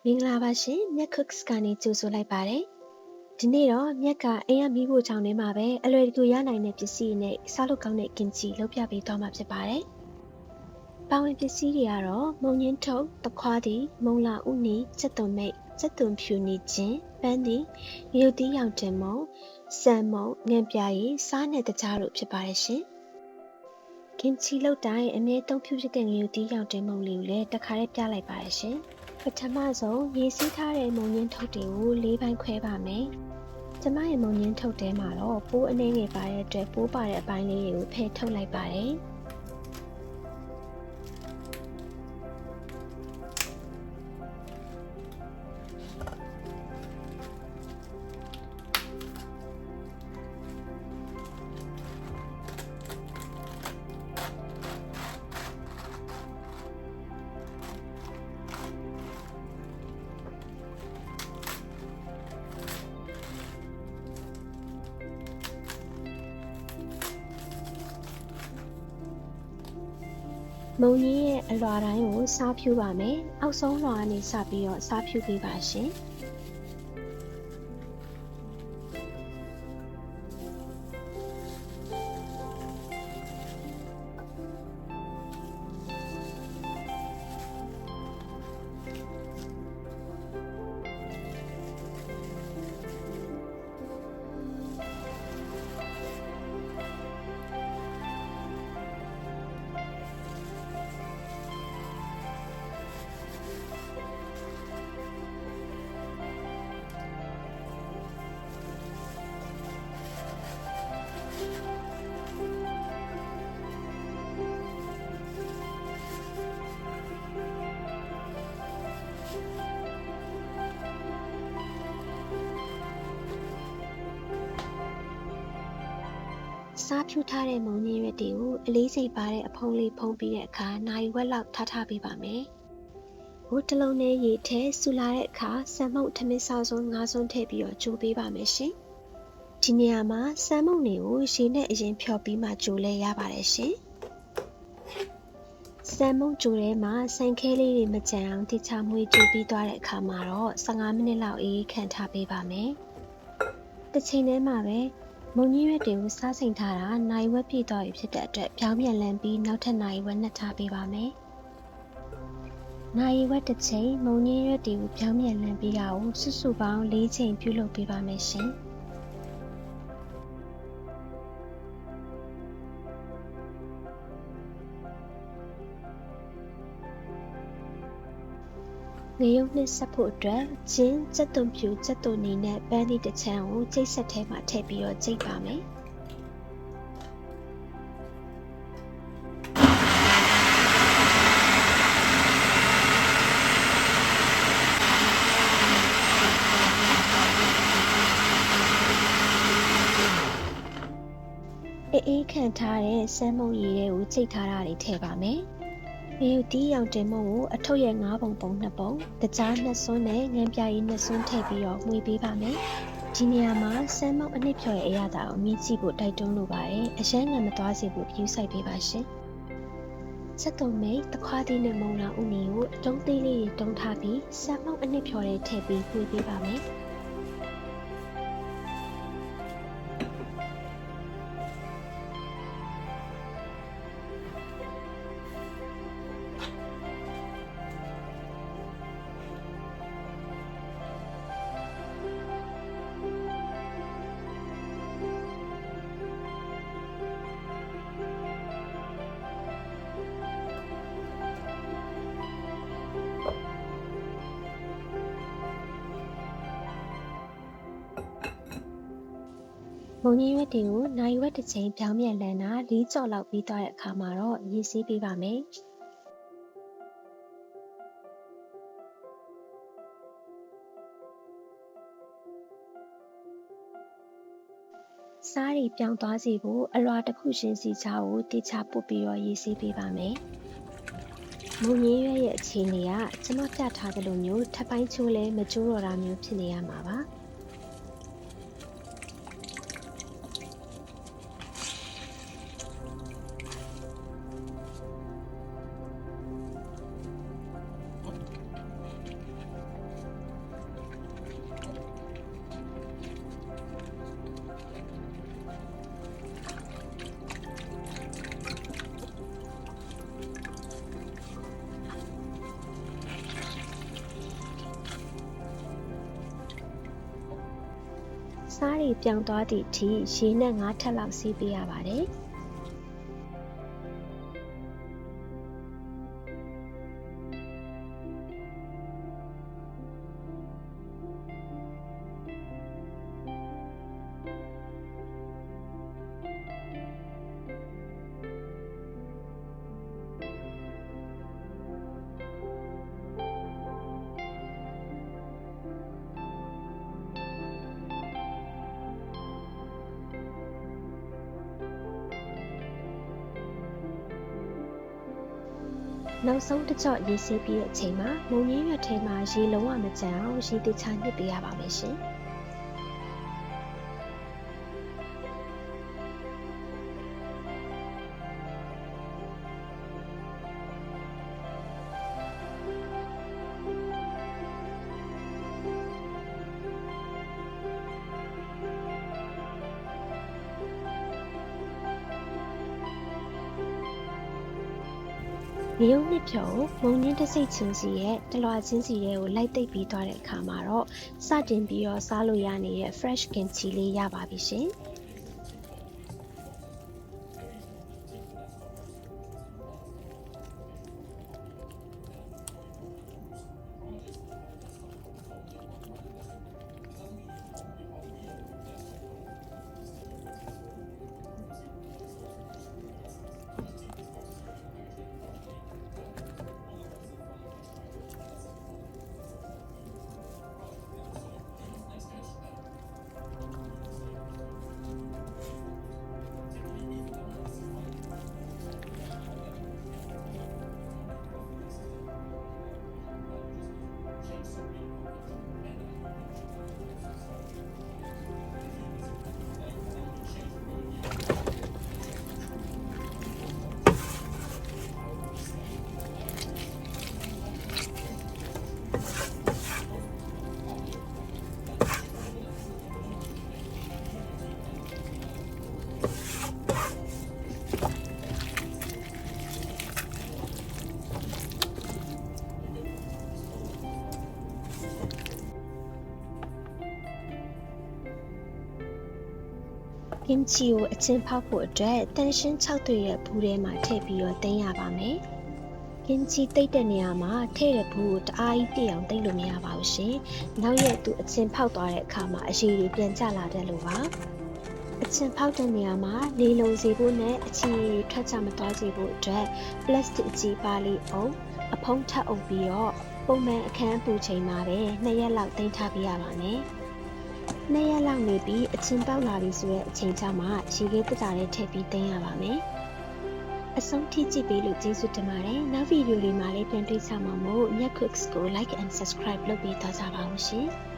မင်္ဂလာပါရှင်မြက် Cooks ကနေကြိုဆိုလိုက်ပါတယ်ဒီနေ့တော့မြက်ကအိမ်ရမီးဖို့ချောင်းထဲမှာပဲအလွယ်တကူရနိုင်တဲ့ပစ္စည်းနဲ့စားလို့ကောင်းတဲ့ကင်ချီလုပ်ပြပေးသွားမှာဖြစ်ပါတယ်ပါဝင်ပစ္စည်းတွေကတော့မုံညင်းထုပ်တခွားတီမုံလာဥနီစက်သွန်မိတ်စက်သွန်ဖြူနီချင်းပန်းတီရုပ်သီးရောင်တင်မုံစံမုံငံပြားရည်စားနဲ့တကြားတို့ဖြစ်ပါတယ်ရှင်ကင်ချီလုပ်တိုင်းအမြဲသုံးဖြူဖြစ်တဲ့ရုပ်သီးရောင်တင်မုံလေးကိုလည်းတစ်ခါတည်းပြလိုက်ပါတယ်ရှင်ပထမဆုံးရေးစည်းထားတဲ့မုံညင်းထုတ်တွေကို၄ပိုင်းခွဲပါမယ်။ကျမရဲ့မုံညင်းထုတ်ထဲမှာတော့ပိုးအနှဲငယ်ပါတဲ့အတွက်ပိုးပါတဲ့အပိုင်းလေးတွေကိုဖယ်ထုတ်လိုက်ပါတယ်။မုံကြီးရဲ့အလွှာတိုင်းကိုစားဖြူပါမယ်။အောက်ဆုံးလွှာကနေစပြီးတော့စားဖြူပေးပါရှင်။စားဖြူထားတဲ့မုံညင်းရွက်တွေကိုအလေးချိန်ပါတဲ့အဖုံးလေးဖုံးပြီးတဲ့အခါနိုင်ဝက်လောက်ထားပေးပါမယ်။ဘိုးတစ်လုံးနဲ့ရေထဲဆူလာတဲ့အခါစံမုတ်ထမင်းစားစွန်း၅စွန်းထည့်ပြီးတော့ကြိုပေးပါမယ်ရှင်။ဒီနေရာမှာစံမုတ်တွေကိုရေနဲ့အရင်ဖြော်ပြီးမှကြိုလဲရပါတယ်ရှင်။စံမုတ်ကြိုထဲမှာစိုင်ခဲလေးတွေမကြံအောင်တိချမွေးကြိုပြီးသွားတဲ့အခါမှာတော့15မိနစ်လောက်အေးခံထားပေးပါမယ်။တစ်ချိန်တည်းမှာပဲမုံကြီးရွက်တွေကိုစားစိမ်ထားတာနိုင်ဝက်ပြည့်သွားပြီဖြစ်တဲ့အတွက်ပြောင်းပြန်လန်းပြီးနောက်ထပ်နိုင်ဝက်နှက်ထားပေးပါမယ်။နိုင်ဝက်တစ်ချိန်မုံကြီးရွက်တွေကိုပြောင်းပြန်လန်းပြီးတာကိုစုစုပေါင်း၄ချိန်ပြုလုပ်ပေးပါမယ်ရှင်။ငရုတ်နှစ်ဆက်ဖို့အတွက်ချင်းစက်သွန်ဖြူစက်သွန်နီနဲ့ပန်းသီးတစ်ချမ်းကိုကျိတ်ဆက်ထဲမှာထည့်ပြီးတော့ကျိတ်ပါမယ်။အေးခံထားတဲ့စမ်းမုံရည်တွေကိုကျိတ်ထားတာတွေထည့်ပါမယ်။ရုပ်သီးရောင်တင်မုံကိုအထုပ်ရဲ့9ပုံပုံ2ပုံတကြား2စွန်းနဲ့ငံပြားရည်2စွန်းထည့်ပြီးတော့မှွေပေးပါမယ်။ဒီနေရာမှာစမ်းမုံအနှစ်ဖြော်ရဲ့အရသာကိုမြည်ကြည့်ဖို့တိုက်တွန်းလိုပါတယ်။အရှမ်းငံမသွားစေဖို့ပြုစိုက်ပေးပါရှင်။စက်သွန်မိတ်တခွားသီးနဲ့မုံလာဥနီကိုအတုံးသေးလေးတွေတုံးထားပြီးစမ်းမုံအနှစ်ဖြော်ရဲ့ထည့်ပြီးမှွေပေးပါမယ်။မုံကြီးရွက်တွေကိုနိုင်ဝက်တစ်ချိန်ပြောင်းပြန်လန်းတာ၄ကြော်လောက်ပြီးသွားတဲ့အခါမှာတော့ရေဆေးပေးပါမယ်။စားတွေပြောင်းသွားစေဖို့အလွှာတစ်ခုချင်းစီချားကိုတေချာပုတ်ပြီးတော့ရေဆေးပေးပါမယ်။မုံကြီးရွက်ရဲ့အခြေအနေကကျွန်မပြထားသလိုမျိုးထပ်ပိုင်းချိုးလဲမကျိုးတော့တာမျိုးဖြစ်နေရမှာပါ။ စားတွေပြောင်းသွားသည့်အထိရေနဲ့ငါးထပ်လောက်ဆေးပေးရပါတယ်။နောက်ဆုံးတစ်ကြော့ရေဆေးပြီးတဲ့အချိန်မှာမုံညင်းရွက်ထဲမှာရေလုံးဝမကျန်အောင်ရေတခြားညှစ်ပေးရပါမယ်ရှင်။ရေုံနှစ်ဖြုံမုံညင်းတစ်စိတ်ချင်းစီရဲ့တလွာချင်းစီရဲ့ကိုလိုက်သိပ်ပြီးသွားတဲ့အခါမှာတော့စတင်ပြီးတော့စားလို့ရနေတဲ့ fresh kimchi လေးရပါပြီရှင်။ကင်ချီကိုအချင်းဖောက်ဖို့အတွက်တန်ရှင်း6သွေးရဲ့ဘူးထဲမှာထည့်ပြီးတော့တင်းရပါမယ်။ကင်ချီတိတ်တဲ့နေရာမှာထည့်တဲ့ဘူးကိုတအားကြီးတိတ်အောင်တိတ်လို့မရပါဘူးရှင်။နောက်ရက်သူအချင်းဖောက်သွားတဲ့အခါမှာအရည်တွေပြန်ကျလာတတ်လို့ပါ။အချင်းဖောက်တဲ့နေရာမှာလေလုံစေဖို့နဲ့အချီထွက်ချမသွားစေဖို့အတွက်ပလတ်စတစ်အကြီးပါလေးအုပ်အဖုံးထပ်အုပ်ပြီးတော့ပုံမှန်အခန်းပူချိန်မှာပဲ2ရက်လောက်တင်းထားပြရပါမယ်။2ရက်လောက်နေပြီးအချင်းပေါက်လာပြီဆိုတဲ့အချိန်ချမှာရေခဲတတာလေးထည့်ပြီးတင်းရပါမယ်။အဆုံးထိကြည့်ပေးလို့ကျေးဇူးတင်ပါတယ်။နောက်ဗီဒီယိုတွေမှာလည်းပြန်တွေ့ကြမှာမို့ Nya Cooks ကို like and subscribe လုပ်ပေးသွားကြပါဦးရှင်။